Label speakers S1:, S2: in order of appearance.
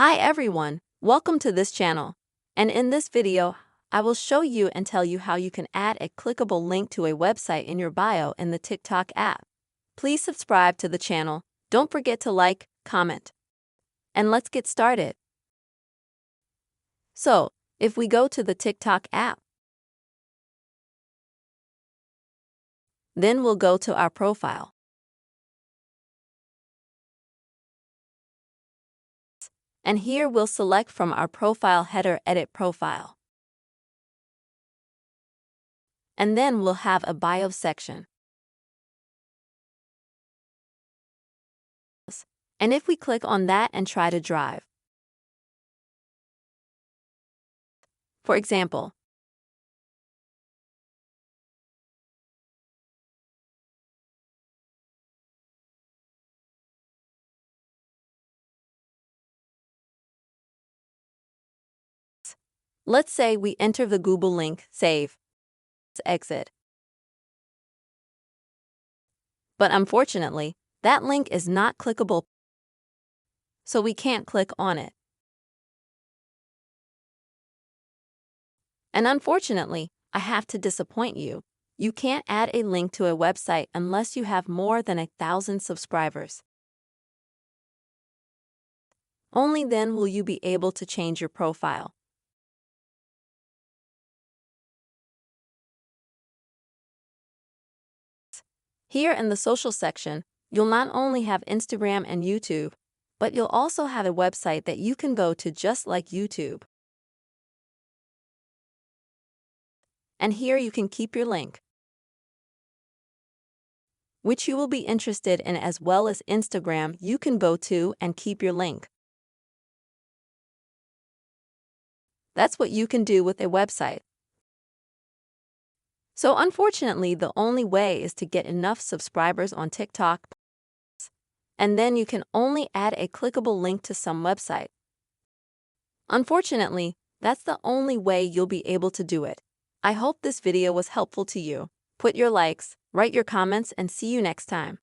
S1: Hi everyone, welcome to this channel. And in this video, I will show you and tell you how you can add a clickable link to a website in your bio in the TikTok app. Please subscribe to the channel, don't forget to like, comment. And let's get started. So, if we go to the TikTok app, then we'll go to our profile. And here we'll select from our profile header Edit Profile. And then we'll have a bio section. And if we click on that and try to drive, for example, let's say we enter the Google link, save, exit. But unfortunately, that link is not clickable, so we can't click on it. And unfortunately, I have to disappoint you. You can't add a link to a website unless you have more than 1,000 subscribers. Only then will you be able to change your profile. Here in the social section, you'll not only have Instagram and YouTube, but you'll also have a website that you can go to just like YouTube. And here you can keep your link, which you will be interested in, as well as Instagram you can go to and keep your link. That's what you can do with a website. So unfortunately, the only way is to get enough subscribers on TikTok, and then you can only add a clickable link to some website. Unfortunately, that's the only way you'll be able to do it. I hope this video was helpful to you. Put your likes, write your comments, and see you next time.